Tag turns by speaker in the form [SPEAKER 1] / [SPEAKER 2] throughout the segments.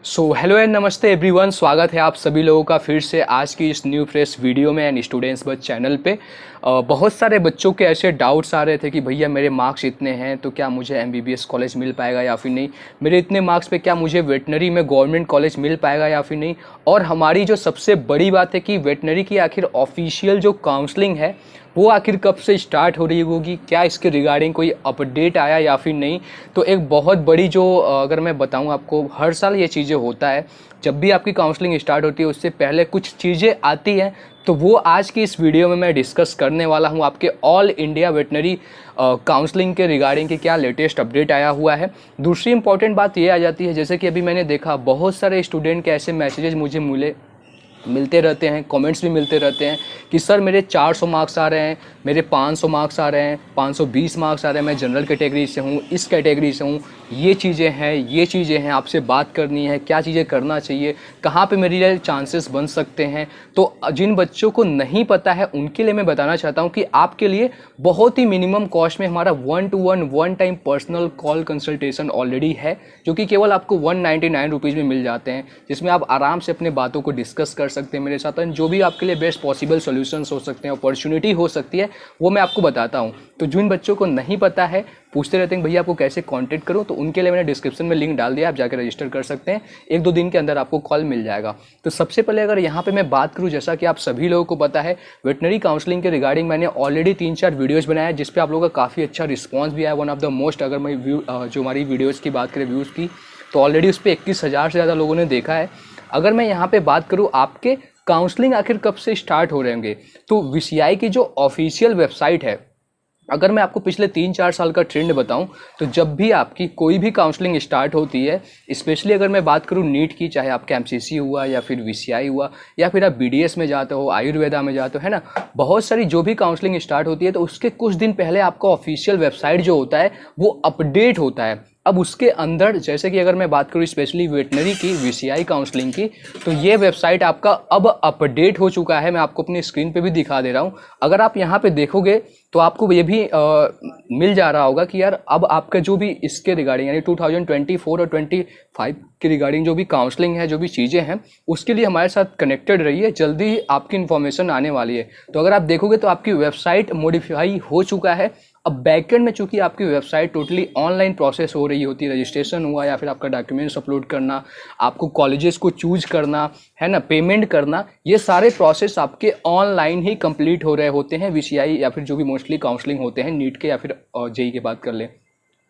[SPEAKER 1] So hello and नमस्ते everyone, स्वागत है आप सभी लोगों का फिर से आज की इस न्यू फ्रेश वीडियो में एंड स्टूडेंट्स बस चैनल पे। बहुत सारे बच्चों के ऐसे डाउट्स आ रहे थे कि भैया मेरे मार्क्स इतने हैं तो क्या मुझे एमबीबीएस कॉलेज मिल पाएगा या फिर नहीं, मेरे इतने मार्क्स पे क्या मुझे वेटनरी में गवर्नमेंट कॉलेज मिल पाएगा या फिर नहीं। और हमारी जो सबसे बड़ी बात है कि वेटनरी की आखिर ऑफिशियल जो काउंसलिंग है वो आखिर कब से स्टार्ट हो रही होगी, क्या इसके रिगार्डिंग कोई अपडेट आया या फिर नहीं। तो एक बहुत बड़ी जो अगर मैं बताऊं आपको, हर साल ये चीज़ें होता है, जब भी आपकी काउंसलिंग स्टार्ट होती है उससे पहले कुछ चीज़ें आती हैं। तो वो आज की इस वीडियो में मैं डिस्कस करने वाला हूं आपके ऑल इंडिया वेटनरी काउंसलिंग के रिगार्डिंग कि क्या लेटेस्ट अपडेट आया हुआ है। दूसरी इंपॉर्टेंट बात ये आ जाती है, जैसे कि अभी मैंने देखा बहुत सारे स्टूडेंट के ऐसे मैसेजेस मुझे मिलते रहते हैं, कमेंट्स भी मिलते रहते हैं कि सर मेरे 400 मार्क्स आ रहे हैं, मेरे 500 मार्क्स आ रहे हैं, 520 मार्क्स आ रहे हैं, मैं जनरल कैटेगरी से हूँ, इस कैटेगरी से हूँ, ये चीज़ें हैं, आपसे बात करनी है, क्या चीज़ें करना चाहिए, कहाँ पे मेरे चांसेस बन सकते हैं। तो जिन बच्चों को नहीं पता है उनके लिए मैं बताना चाहता हूँ कि आपके लिए बहुत ही मिनिमम कॉस्ट में हमारा 1-to-1 one time personal call consultation already है, जो कि केवल आपको 199 रुपीज़ में मिल जाते हैं, जिसमें आप आराम से अपने बातों को डिस्कस कर सकते हैं मेरे साथ, एंड जो भी आपके लिए बेस्ट पॉसिबल सॉल्यूशंस हो सकते हैं, अपॉर्चुनिटी हो सकती है, वो मैं आपको बताता हूँ। तो जिन बच्चों को नहीं पता है, पूछते रहते हैं भैया आपको कैसे कांटेक्ट करूं, तो उनके लिए मैंने डिस्क्रिप्शन में लिंक डाल दिया, आप जाकर रजिस्टर कर सकते हैं, 1-2 दिन के अंदर आपको कॉल मिल जाएगा। तो सबसे पहले अगर यहाँ पे मैं बात करूँ, जैसा कि आप सभी लोगों को पता है, वेटनरी काउंसलिंग के रिगार्डिंग मैंने ऑलरेडी 3-4 वीडियोज़ बनाया है, जिसपे आप लोगों का काफ़ी अच्छा रिस्पॉन्स भी आया। वन ऑफ द मोस्ट, अगर मैं जो हमारी वीडियोज़ की बात करें व्यूज़ की, तो ऑलरेडी उस पर 21,000 से ज़्यादा लोगों ने देखा है। अगर मैं यहाँ पे बात करूँ आपके काउंसलिंग आखिर कब से स्टार्ट हो रहे होंगे, तो वीसीआई की जो ऑफिशियल वेबसाइट है, अगर मैं आपको पिछले 3-4 साल का ट्रेंड बताऊं, तो जब भी आपकी कोई भी काउंसलिंग स्टार्ट होती है, स्पेशली अगर मैं बात करूं नीट की, चाहे आपका एमसीसी हुआ या फिर वीसीआई हुआ या फिर आप बीडीएस में जाते हो, आयुर्वेदा में जाते हो, है ना, बहुत सारी जो भी काउंसलिंग स्टार्ट होती है तो उसके कुछ दिन पहले आपका ऑफिशियल वेबसाइट जो होता है वो अपडेट होता है। अब उसके अंदर, जैसे कि अगर मैं बात करूँ स्पेशली वेटनरी की वीसीआई काउंसलिंग की, तो ये वेबसाइट आपका अब अपडेट हो चुका है। मैं आपको अपनी स्क्रीन पे भी दिखा दे रहा हूँ। अगर आप यहाँ पे देखोगे तो आपको ये भी मिल जा रहा होगा कि यार अब आपका जो भी इसके रिगार्डिंग यानी 2024 और 25 के रिगार्डिंग जो भी काउंसलिंग है, जो भी चीज़ें हैं, उसके लिए हमारे साथ कनेक्टेड रहिए, जल्दी ही आपकी इन्फॉर्मेशन आने वाली है। तो अगर आप देखोगे तो आपकी वेबसाइट मॉडिफाई हो चुका है। अब बैकएंड में चूंकि आपकी वेबसाइट टोटली ऑनलाइन प्रोसेस हो रही होती है, रजिस्ट्रेशन हुआ या फिर आपका डॉक्यूमेंट्स अपलोड करना, आपको कॉलेजेस को चूज करना है ना, पेमेंट करना, ये सारे प्रोसेस आपके ऑनलाइन ही कंप्लीट हो रहे होते हैं वीसीआई या फिर जो भी मोस्टली काउंसलिंग होते हैं नीट के या फिर जेई की बात कर लें,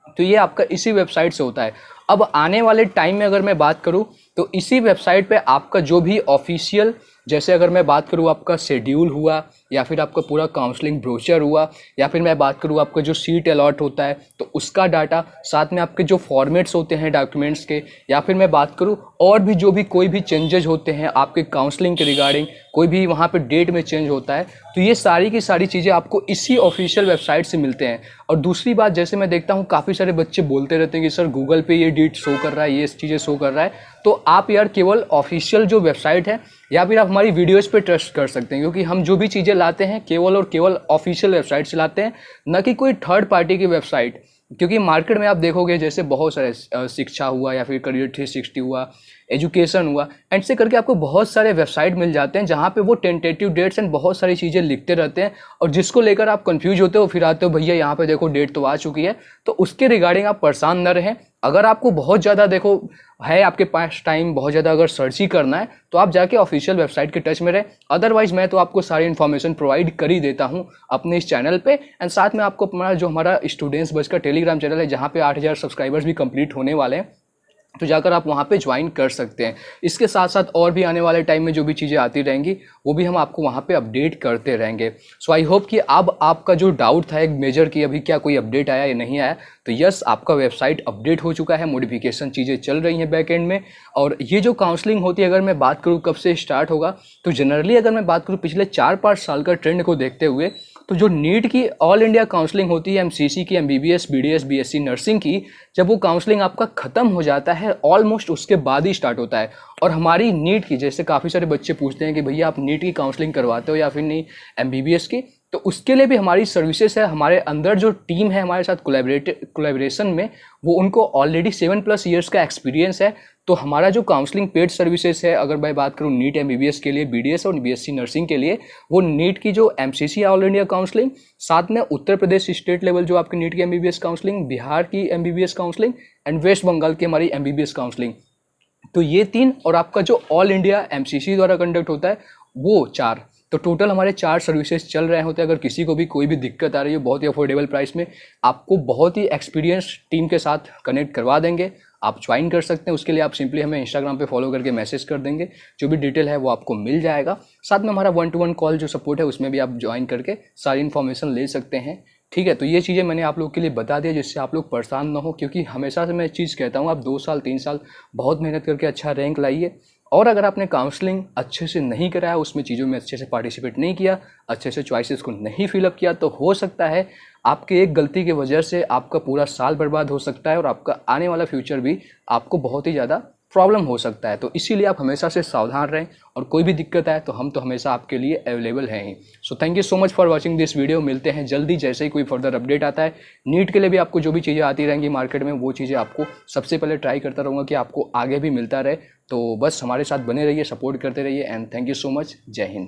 [SPEAKER 1] तो ये आपका इसी वेबसाइट से होता है। अब आने वाले टाइम में अगर मैं बात करूं तो इसी वेबसाइट पे आपका जो भी ऑफिशियल, जैसे अगर मैं बात करूं आपका शेड्यूल हुआ या फिर आपका पूरा काउंसलिंग ब्रोचर हुआ, या फिर मैं बात करूं आपका जो सीट अलॉट होता है तो उसका डाटा, साथ में आपके जो फॉर्मेट्स होते हैं डॉक्यूमेंट्स के, या फिर मैं बात करूं और भी जो भी कोई भी चेंजेज होते हैं आपके काउंसलिंग के रिगार्डिंग, कोई भी वहाँ पे डेट में चेंज होता है, तो ये सारी की सारी चीज़ें आपको इसी ऑफिशियल वेबसाइट से मिलते हैं। और दूसरी बात, जैसे मैं देखता हूँ काफ़ी सारे बच्चे बोलते रहते हैं कि सर गूगल पे ये डेट शो कर रहा है, ये चीज़ें शो कर रहा है, तो आप यार केवल ऑफिशियल जो वेबसाइट है या फिर आप हमारी वीडियोस पे ट्रस्ट कर सकते हैं, क्योंकि हम जो भी चीज़ें लाते हैं केवल और केवल ऑफिशियल वेबसाइट से लाते हैं, न कि कोई थर्ड पार्टी की वेबसाइट। क्योंकि मार्केट में आप देखोगे जैसे बहुत सारे शिक्षा हुआ या फिर करियर 360 हुआ, एजुकेशन हुआ, एंड से करके आपको बहुत सारे वेबसाइट मिल जाते हैं जहाँ पे वो टेंटेटिव डेट्स एंड बहुत सारी चीज़ें लिखते रहते हैं, और जिसको लेकर आप कंफ्यूज होते हो, फिर आते हो भैया यहाँ पे देखो डेट तो आ चुकी है। तो उसके रिगार्डिंग आप परेशान न रहें। अगर आपको बहुत ज़्यादा देखो है आपके पास टाइम, बहुत ज़्यादा अगर सर्च ही करना है, तो आप जाके ऑफिशियल वेबसाइट के टच में रहें। अदरवाइज मैं तो आपको सारी इन्फॉर्मेशन प्रोवाइड कर ही देता हूँ अपने इस चैनल पे, एंड साथ में आपको अपना जो हमारा स्टूडेंट्स बस का टेलीग्राम चैनल है, जहाँ पे 8,000 सब्सक्राइबर्स भी कंप्लीट होने वाले हैं, तो जाकर आप वहाँ पे ज्वाइन कर सकते हैं। इसके साथ साथ और भी आने वाले टाइम में जो भी चीज़ें आती रहेंगी वो भी हम आपको वहाँ पे अपडेट करते रहेंगे। सो आई होप कि अब आपका जो डाउट था एक मेजर कि अभी क्या कोई अपडेट आया या नहीं आया, तो यस, आपका वेबसाइट अपडेट हो चुका है, मॉडिफिकेशन चीज़ें चल रही हैं बैक एंड में। और ये जो काउंसलिंग होती है, अगर मैं बात करूँ कब से स्टार्ट होगा, तो जनरली अगर मैं बात करूँ पिछले 4-5 साल का ट्रेंड को देखते हुए, तो जो नीट की ऑल इंडिया काउंसलिंग होती है, एमसीसी की, एमबीबीएस, बीडीएस, बीएससी नर्सिंग की, जब वो काउंसलिंग आपका खत्म हो जाता है ऑलमोस्ट उसके बाद ही स्टार्ट होता है। और हमारी नीट की, जैसे काफ़ी सारे बच्चे पूछते हैं कि भैया आप नीट की काउंसलिंग करवाते हो या फिर नहीं एमबीबीएस की, तो उसके लिए भी हमारी सर्विसेज है, हमारे अंदर जो टीम है हमारे साथ कोलैबोरेशन में, वो उनको ऑलरेडी 7+ ईयर्स का एक्सपीरियंस है। तो हमारा जो काउंसलिंग पेड सर्विसेज है, अगर मैं बात करूँ नीट एमबीबीएस के लिए, बीडीएस और बीएससी नर्सिंग के लिए, वो नीट की जो एमसीसी ऑल इंडिया काउंसलिंग, साथ में उत्तर प्रदेश स्टेट लेवल जो आपकी नीट की एमबीबीएस काउंसलिंग, बिहार की MBBS counselling and West Bengal की हमारी एमबीबीएस काउंसलिंग, तो ये 3 और आपका जो ऑल इंडिया एमसीसी द्वारा कंडक्ट होता है वो 4। तो टोटल हमारे 4 सर्विसेज चल रहे होते हैं। अगर किसी को भी कोई भी दिक्कत आ रही है, बहुत ही अफोर्डेबल प्राइस में आपको बहुत ही एक्सपीरियंस टीम के साथ कनेक्ट करवा देंगे। आप ज्वाइन कर सकते हैं। उसके लिए आप सिंपली हमें इंस्टाग्राम पे फॉलो करके मैसेज कर देंगे, जो भी डिटेल है वो आपको मिल जाएगा। साथ में हमारा 1-to-1 कॉल जो सपोर्ट है उसमें भी आप ज्वाइन करके सारी इन्फॉर्मेशन ले सकते हैं। ठीक है, तो ये चीज़ें मैंने आप लोगों के लिए बता दिया जिससे आप लोग परेशान ना हो, क्योंकि हमेशा से मैं एक चीज़ कहता हूँ, आप 2 साल 3 साल बहुत मेहनत करके अच्छा रैंक लाइए, और अगर आपने काउंसलिंग अच्छे से नहीं कराया, उसमें चीज़ों में अच्छे से पार्टिसिपेट नहीं किया, अच्छे से चॉइसेस को नहीं फिलअप किया, तो हो सकता है आपके एक गलती की वजह से आपका पूरा साल बर्बाद हो सकता है और आपका आने वाला फ्यूचर भी आपको बहुत ही ज़्यादा प्रॉब्लम हो सकता है। तो इसीलिए आप हमेशा से सावधान रहें, और कोई भी दिक्कत आए तो हम तो हमेशा आपके लिए अवेलेबल हैं ही। So thank you so much for watching this video. मिलते हैं जल्दी, जैसे ही कोई फर्दर अपडेट आता है। नीट के लिए भी आपको जो भी चीज़ें आती रहेंगी मार्केट में, वो चीज़ें आपको सबसे पहले ट्राई करता रहूँगा कि आपको आगे भी मिलता रहे। तो बस हमारे साथ बने रहिए, सपोर्ट करते रहिए, and thank you so much. जय हिंद।